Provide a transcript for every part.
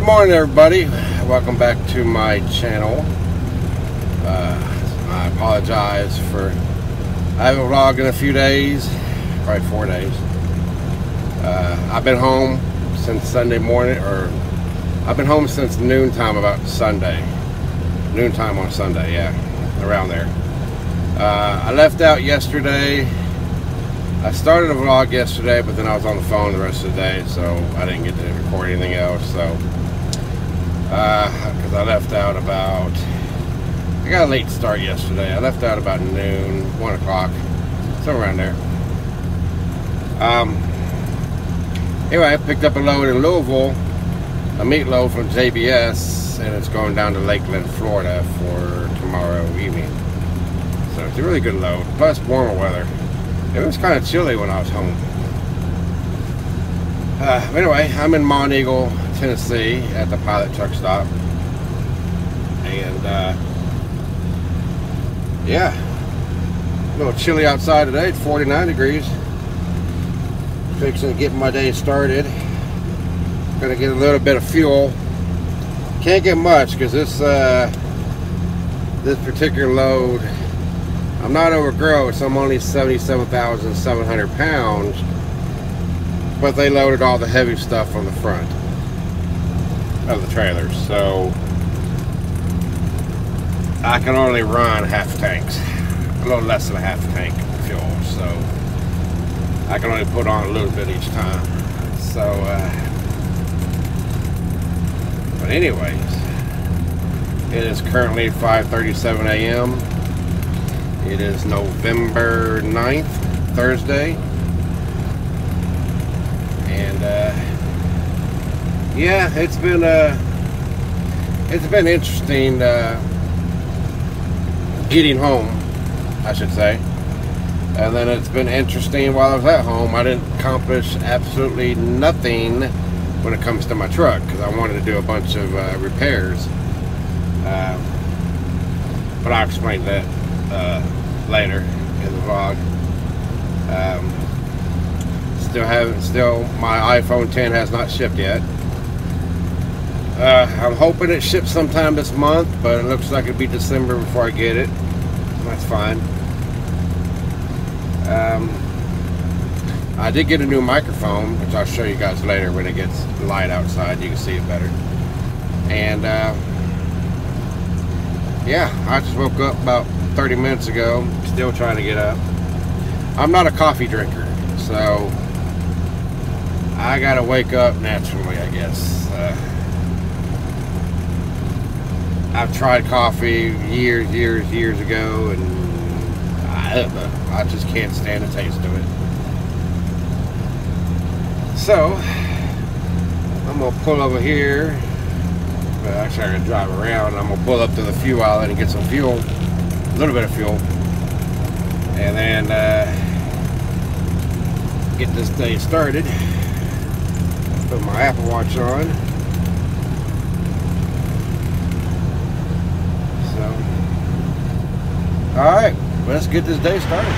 Good morning, everybody. Welcome back to my channel. I apologize for I haven't vlogged in a few days, probably 4 days. I've been home since Sunday morning, or I've been home since noontime about Sunday. Noontime on Sunday, yeah, around there. I left out yesterday. I started a vlog yesterday, but then I was on the phone the rest of the day, so I didn't get to record anything else. So, because I left out about, I got a late start yesterday. I left out about noon, 1 o'clock, somewhere around there. Anyway, I picked up a load in Louisville, a meatloaf from JBS, and it's going down to Lakeland, Florida for tomorrow evening. So it's a really good load, plus warmer weather. It was kind of chilly when I was home. Anyway, I'm in Monteagle, Tennessee at the Pilot truck stop. And yeah, a little chilly outside today. It's 49 degrees. Fixing to get my day started. Gonna get a little bit of fuel. Can't get much because this particular load, I'm not overgross. I'm only 77,700 pounds, but they loaded all the heavy stuff on the front of the trailers, so I can only run half tanks, a little less than a half tank of fuel, so I can only put on a little bit each time. So, but anyways, it is currently 5:37 a.m. It is November 9th, Thursday, and yeah, it's been interesting getting home, I should say, and then it's been interesting while I was at home. I didn't accomplish absolutely nothing when it comes to my truck because I wanted to do a bunch of repairs, but I'll explain that later in the vlog. Still my iPhone 10 has not shipped yet. I'm hoping it ships sometime this month, but it looks like it'll be December before I get it. That's fine. I did get a new microphone, which I'll show you guys later when it gets light outside. You can see it better. And yeah, I just woke up about 30 minutes ago, still trying to get up. I'm not a coffee drinker, so I gotta wake up naturally, I guess. I've tried coffee years ago, and I just can't stand the taste of it. So I'm gonna pull over here. Well, actually, I'm gonna drive around. I'm gonna pull up to the fuel outlet and get some fuel. A little bit of fuel, and then get this day started. Put my Apple Watch on. So, alright, let's get this day started.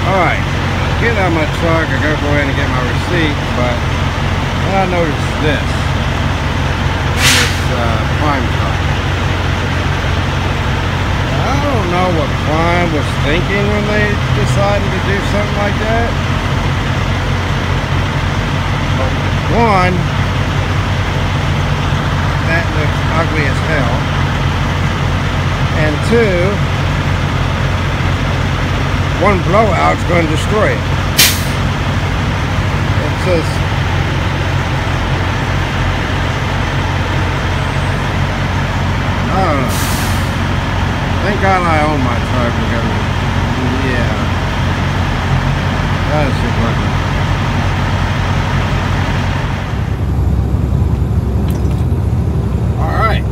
Alright, get out of my truck. I gotta go in and get my receipt, but then I noticed this. This Prime truck. I don't know what Prime was thinking when they decided to do something like that. But one, that looks ugly as hell. And two, one blowout's going to destroy it. It says, I don't know. Thank God I own my truck because, yeah, that is just ugly. Alright,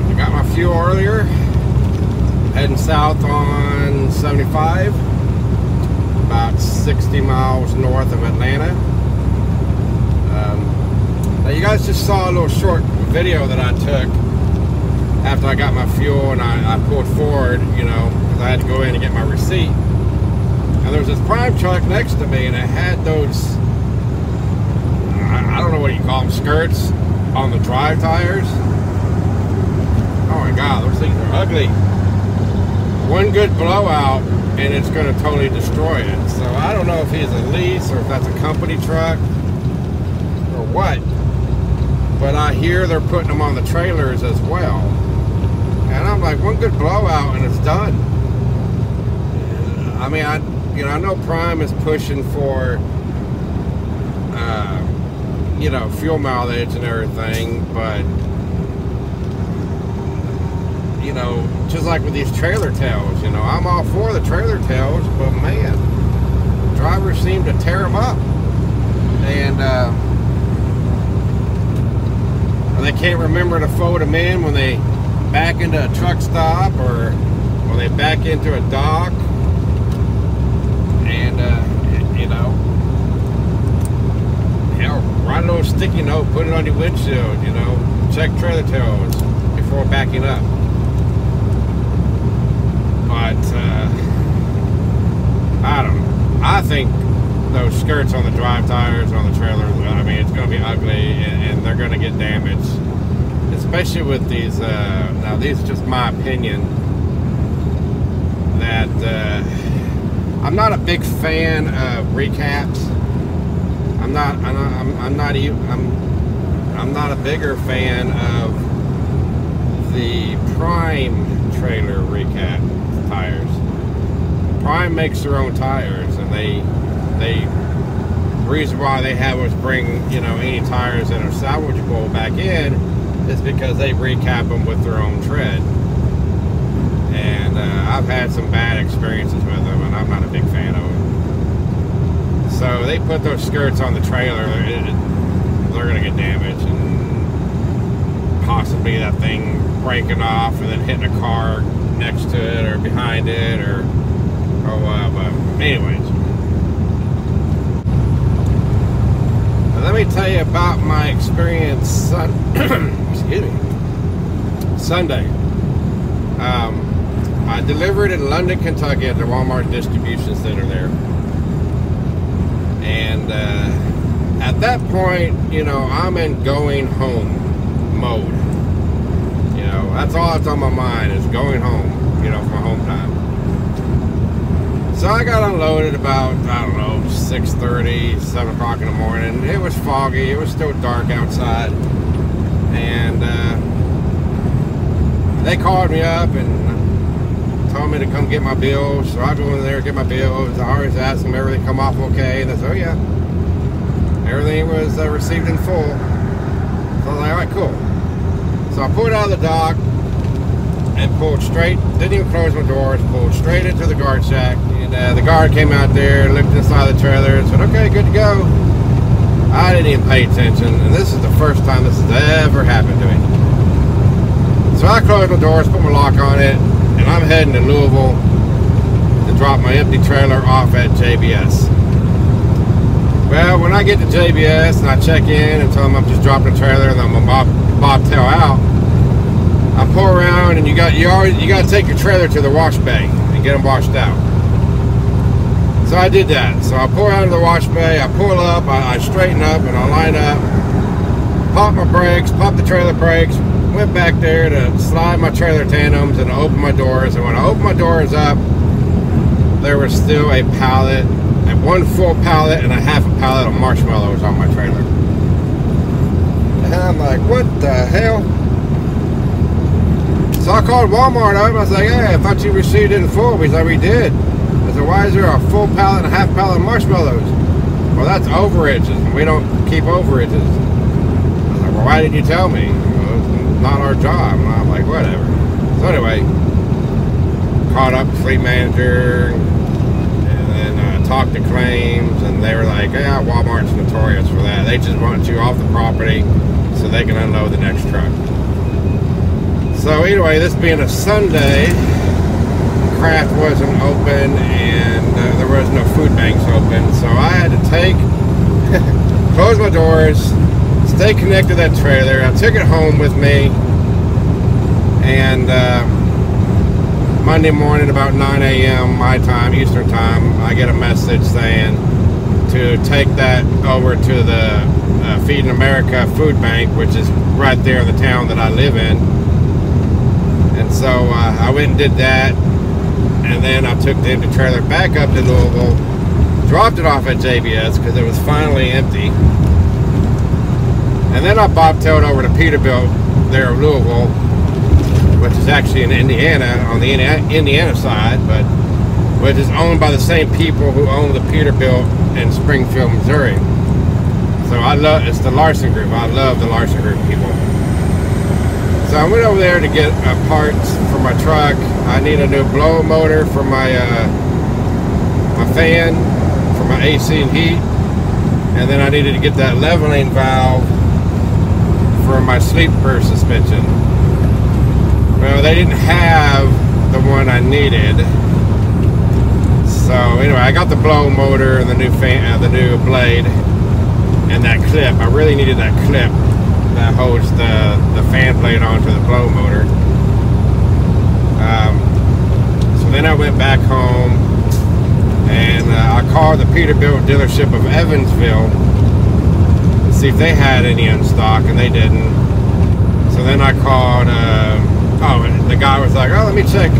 I got my fuel earlier, heading south on 75, about 60 miles north of Atlanta. Now you guys just saw a little short video that I took after I got my fuel, and I pulled forward, you know, because I had to go in and get my receipt. And there was this Prime truck next to me, and it had those, I don't know what you call them, skirts on the drive tires. Oh my God, those things are ugly. One good blowout and it's going to totally destroy it. So I don't know if he's a lease or if that's a company truck or what. But I hear they're putting them on the trailers as well. And I'm like, one good blowout and it's done. I mean, I know Prime is pushing for, you know, fuel mileage and everything, but, you know, just like with these trailer tails, you know, I'm all for the trailer tails, but man, drivers seem to tear them up. And they can't remember to fold them in when they back into a truck stop or when they back into a dock. And, you know, hell, write a little sticky note, put it on your windshield, you know, check trailer tails before backing up. But, I don't know. I think those skirts on the drive tires, on the trailers, I mean, it's going to be ugly and they're going to get damaged. Especially with these, now these are just my opinion, that I'm not a big fan of recaps. I'm not a bigger fan of the Prime trailer recap tires. Prime makes their own tires, and the reason why they have us bring, you know, any tires that are salvageable back in is because they recap them with their own tread. And I've had some bad experiences with them, and I'm not a big fan of them. So they put those skirts on the trailer, they're going to get damaged, and possibly that thing breaking off and then hitting a car next to it or behind it, or but anyways. Let me tell you about my experience excuse me, Sunday. I delivered in London, Kentucky at the Walmart distribution center there. And at that point, you know, I'm in going home mode. You know, that's all that's on my mind is going home, you know, for home time. So I got unloaded about, I don't know, 6:30, 7 o'clock in the morning. It was foggy. It was still dark outside. And they called me up and told me to come get my bills. So I go in there, get my bills. I always ask them, everything come off okay? And they said, oh yeah, everything was received in full. So I was like, all right, cool. So I pulled out of the dock and pulled straight, didn't even close my doors, pulled straight into the guard shack. And the guard came out there, looked inside the trailer and said, okay, good to go. I didn't even pay attention, and this is the first time this has ever happened to me. So I closed my doors, put my lock on it, and I'm heading to Louisville to drop my empty trailer off at JBS. Well, when I get to JBS and I check in and tell them I'm just dropping the trailer and I'm gonna bobtail out, I pull around and you got to take your trailer to the wash bay and get them washed out. So I did that. So I pull out of the wash bay, I pull up, I straighten up and I line up, pop my brakes, pop the trailer brakes, went back there to slide my trailer tandems and open my doors. And when I opened my doors up, there was still a pallet, one full pallet and a half a pallet of marshmallows on my trailer. And I'm like, what the hell? So I called Walmart up. I was like, hey, I thought you received it in full. He's like, we did. I said, why is there a full pallet and a half pallet of marshmallows? Well, that's overages, and we don't keep overages. I was like, well, why didn't you tell me? Well, it's not our job. And I'm like, whatever. So anyway, caught up with the fleet manager, and then talked to claims, and they were like, yeah, Walmart's notorious for that. They just want you off the property so they can unload the next truck. So anyway, this being a Sunday, Kraft wasn't open and there was no food banks open, so I had to close my doors, stay connected to that trailer. I took it home with me, and Monday morning about 9 a.m. my time, Eastern time, I get a message saying to take that over to the Feeding America food bank, which is right there in the town that I live in. And so I went and did that, and then I took the empty trailer back up to Louisville, dropped it off at JBS because it was finally empty, and then I bobtailed over to Peterbilt there in Louisville, which is actually in Indiana, on the Indiana side, but which is owned by the same people who own the Peterbilt in Springfield, Missouri. So it's the Larson Group. I love the Larson Group people. So I went over there to get parts for my truck. I need a new blow motor for my my fan, for my AC and heat, and then I needed to get that leveling valve for my sleeper suspension. Well, they didn't have the one I needed. So anyway, I got the blow motor and the new fan, the new blade, and that clip. I really needed that clip that holds the fan blade onto the blow motor. So then I went back home, and I called the Peterbilt dealership of Evansville to see if they had any in stock, and they didn't. So then I called, and the guy was like, oh, let me check,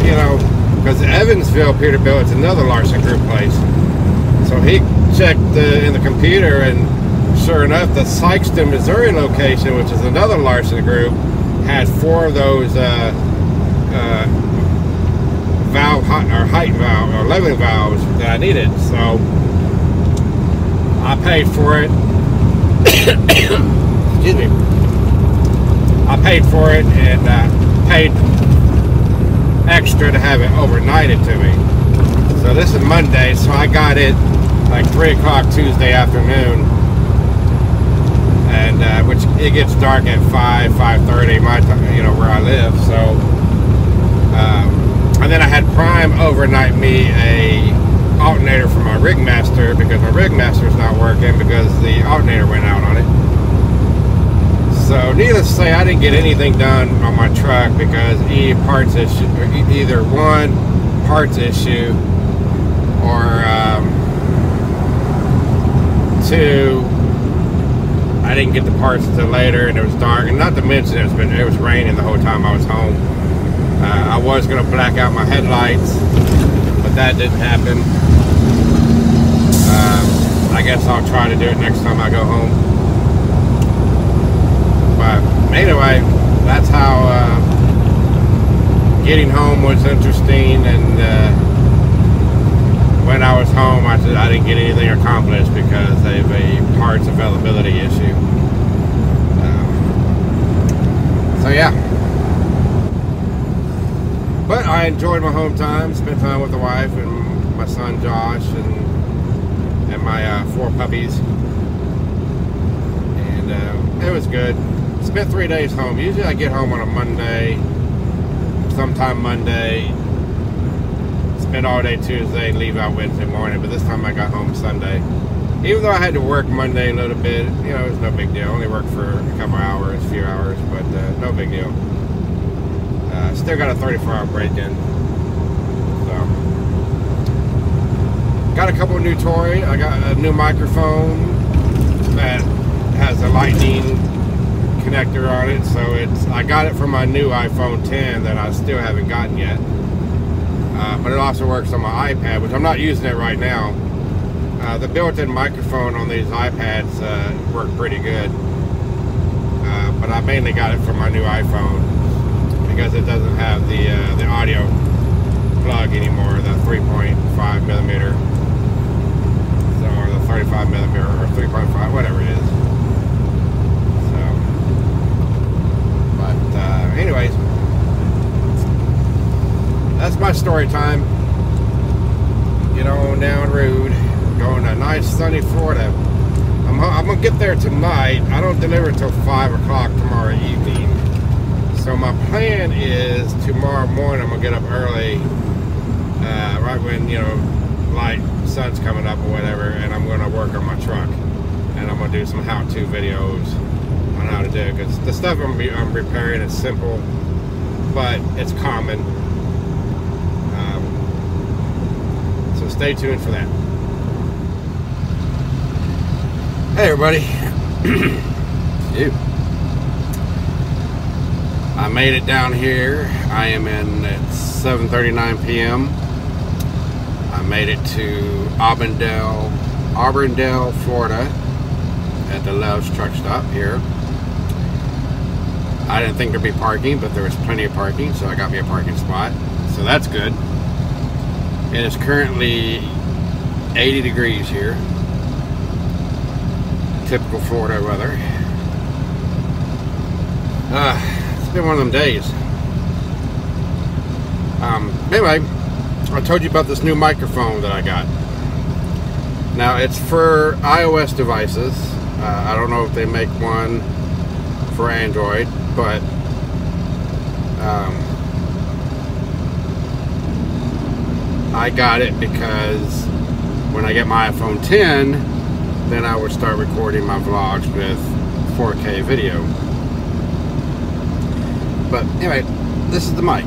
you know, because Evansville Peterbilt is another Larson Group place. So he checked in the computer, and sure enough, the Sykeston, Missouri location, which is another Larson Group, had 4 of those height valve or leveling valves that I needed. So I paid for it. Excuse me. I paid for it and paid extra to have it overnighted to me. So this is Monday, so I got it like 3 o'clock Tuesday afternoon, and which it gets dark at 5:30 my time, you know, where I live. So and then I had Prime overnight me a alternator for my Rigmaster, because my Rigmaster is not working because the alternator went out on it. So needless to say, I didn't get anything done on my truck because either one, parts issue, or 2, I didn't get the parts until later, and it was dark, and not to mention it was raining the whole time I was home. I was going to black out my headlights, but that didn't happen. I guess I'll try to do it next time I go home. But anyway, that's how getting home was interesting, and when I was home, I didn't get anything accomplished because of a parts availability issue. So yeah. But I enjoyed my home time, spent time with the wife and my son Josh, and my 4 puppies. And it was good. Spent 3 days home. Usually I get home on a Monday, sometime Monday, spend all day Tuesday, leave out Wednesday morning, but this time I got home Sunday. Even though I had to work Monday a little bit, you know, it was no big deal. I only worked for a couple hours, a few hours, but no big deal. Still got a 34-hour break-in. So, got a couple of new toys. I got a new microphone that has a lightning connector on it, so I got it from my new iPhone 10 that I still haven't gotten yet. But it also works on my iPad, which I'm not using it right now. The built-in microphone on these iPads work pretty good, but I mainly got it from my new iPhone because it doesn't have the audio plug anymore, the 3.5 millimeter, so, or the 35 millimeter, or 3.5, whatever it is. Anyways, that's my story time. Get on down the road, going to nice sunny Florida. I'm gonna get there tonight. I don't deliver until 5 o'clock tomorrow evening. So my plan is tomorrow morning I'm gonna get up early, right when, you know, light sun's coming up or whatever, and I'm gonna work on my truck, and I'm gonna do some how-to videos on how to do it, because the stuff I'm repairing is simple, but it's common. So stay tuned for that. Hey everybody, Ew. I made it down here. I am in at 7:39 p.m. I made it to Auburndale, Florida, at the Love's truck stop here. I didn't think there'd be parking, but there was plenty of parking, so I got me a parking spot. So that's good. It is currently 80 degrees here. Typical Florida weather. It's been one of them days. Anyway, I told you about this new microphone that I got. Now, it's for iOS devices. I don't know if they make one for Android, but I got it because when I get my iPhone 10, then I would start recording my vlogs with 4K video. But anyway, this is the mic.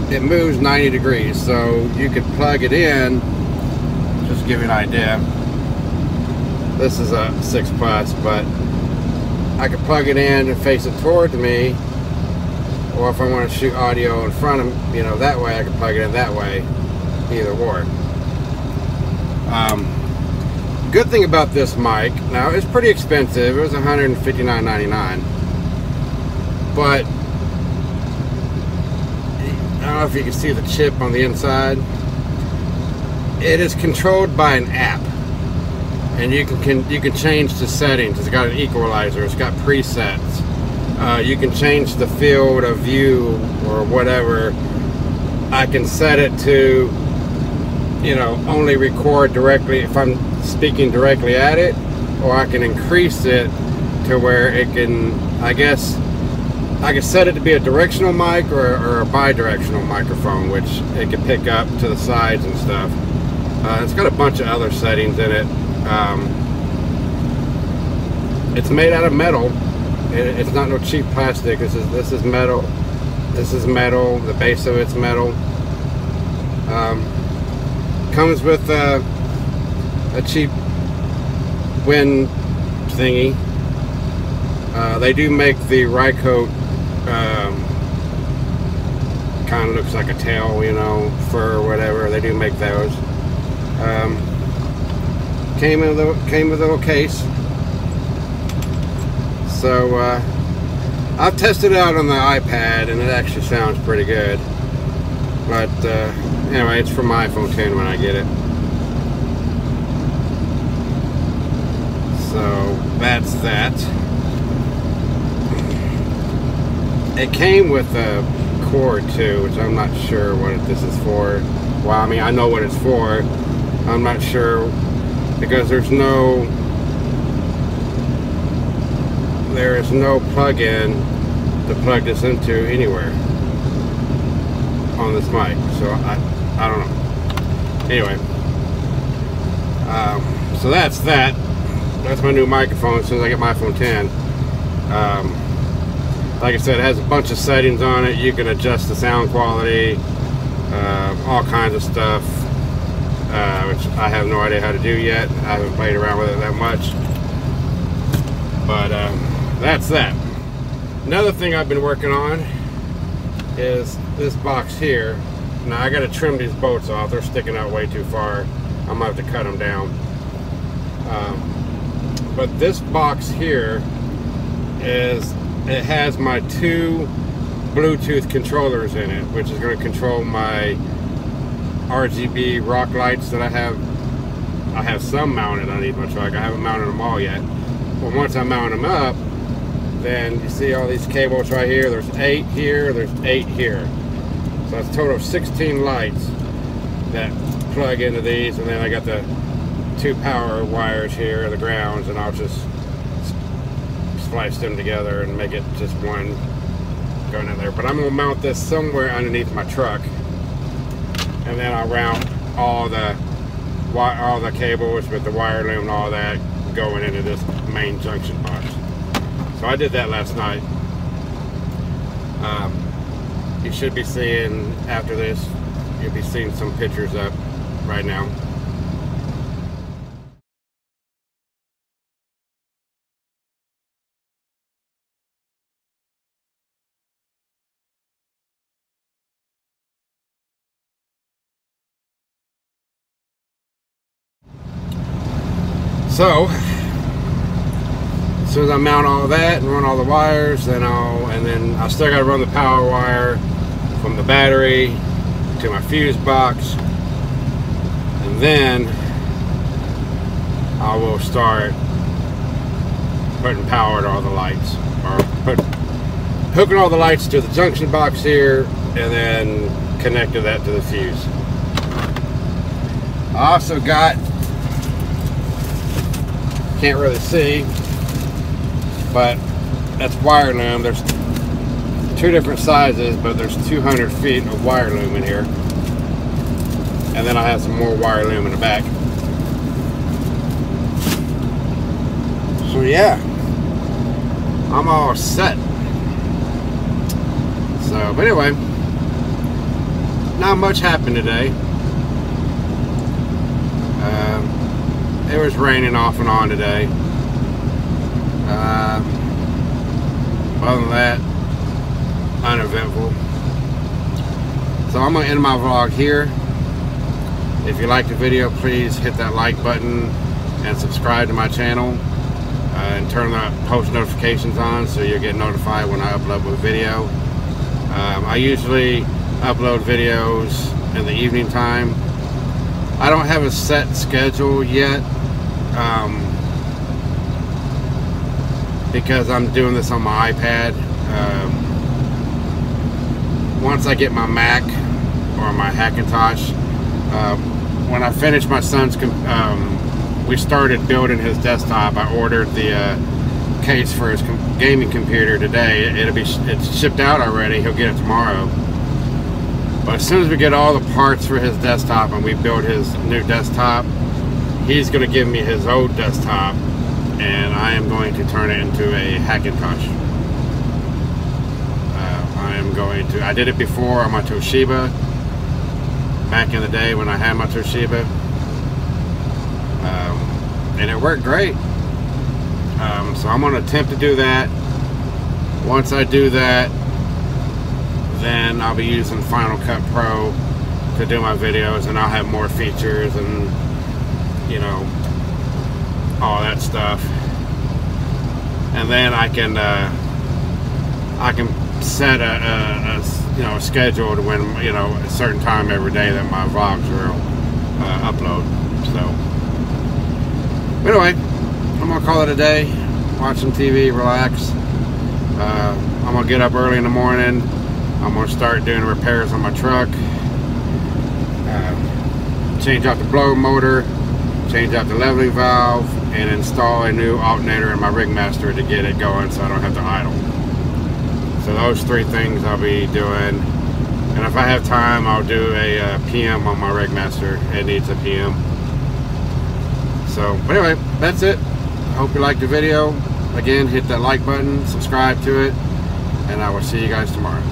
It moves 90 degrees, so you could plug it in. Just to give you an idea, this is a 6 Plus, but I could plug it in and face it towards me, or if I want to shoot audio in front of, that way, I can plug it in that way, either or. Good thing about this mic, now it's pretty expensive. It was $159.99, but I don't know if you can see the chip on the inside. It is controlled by an app, and you can change the settings. It's got an equalizer. It's got presets. You can change the field of view or whatever. I can set it to, only record directly if I'm speaking directly at it, or I can increase it to where it can, I guess, I can set it to be a directional mic or a bi-directional microphone, which it can pick up to the sides and stuff. It's got a bunch of other settings in it. It's made out of metal. It's not no cheap plastic. This is metal. This is metal. The base of it's metal. Comes with a cheap wind thingy. They do make the Rycoat, kind of looks like a tail, fur or whatever. They do make those. Came with a little case. So I've tested it out on the iPad, and it actually sounds pretty good. But anyway, it's for my iPhone 10 when I get it. So that's that. It came with a cord too, which I'm not sure what this is for. Well, I mean, I know what it's for. I'm not sure because there is no plug-in to plug this into anywhere on this mic, so I don't know. Anyway, so that's that. That's my new microphone as soon as I get my iPhone 10. Like I said, it has a bunch of settings on it. You can adjust the sound quality, all kinds of stuff, which I have no idea how to do yet. I haven't played around with it that much. But that's that. Another thing I've been working on is this box here. Now I got to trim these bolts off. They're sticking out way too far. I'm gonna have to cut them down. But this box here it has my 2 Bluetooth controllers in it, which is going to control my RGB rock lights that I have. I have some mounted underneath my truck. I haven't mounted them all yet. But once I mount them up, then you see all these cables right here. There's 8 here, there's 8 here. So that's a total of 16 lights that plug into these, and then I got the 2 power wires here, the grounds, and I'll just splice them together and make it just one going in there. But I'm going to mount this somewhere underneath my truck, and then I'll route all the cables with the wire loom and all that going into this main junction box. So I did that last night. You should be seeing after this, You'll be seeing some pictures up right now. So, as soon as I mount all that and run all the wires, then I still got to run the power wire from the battery to my fuse box, and then I will start putting power to all the lights, or hooking all the lights to the junction box here, and then connecting that to the fuse. I also got, can't really see, but that's wire loom. There's two different sizes, but there's 200 feet of wire loom in here, and then I have some more wire loom in the back. So yeah, I'm all set. So, but anyway, not much happened today. It was raining off and on today. Other than that, uneventful. So I'm going to end my vlog here. If you liked the video, please hit that like button and subscribe to my channel, and turn the post notifications on so you'll get notified when I upload a video. I usually upload videos in the evening time. I don't have a set schedule yet, because I'm doing this on my iPad. Once I get my Mac or my Hackintosh, when I finish my son's, we started building his desktop. I ordered the case for his gaming computer today. It's shipped out already. He'll get it tomorrow. But as soon as we get all the parts for his desktop and we build his new desktop, he's going to give me his old desktop, and I am going to turn it into a Hackintosh. I did it before on my Toshiba, back in the day when I had my Toshiba, and it worked great. So I'm going to attempt to do that. Once I do that, then I'll be using Final Cut Pro to do my videos, and I'll have more features and, you know, all that stuff. And then I can set a schedule to when, a certain time every day that my vlogs will upload. So anyway, I'm gonna call it a day. Watch some TV, relax. I'm gonna get up early in the morning. I'm gonna start doing repairs on my truck. Change out the blower motor, change out the leveling valve, and install a new alternator in my Rigmaster to get it going so I don't have to idle. So those three things I'll be doing. And if I have time, I'll do a PM on my Rigmaster. It needs a PM. So anyway, that's it. I hope you liked the video. Again, hit that like button, subscribe to it, and I will see you guys tomorrow.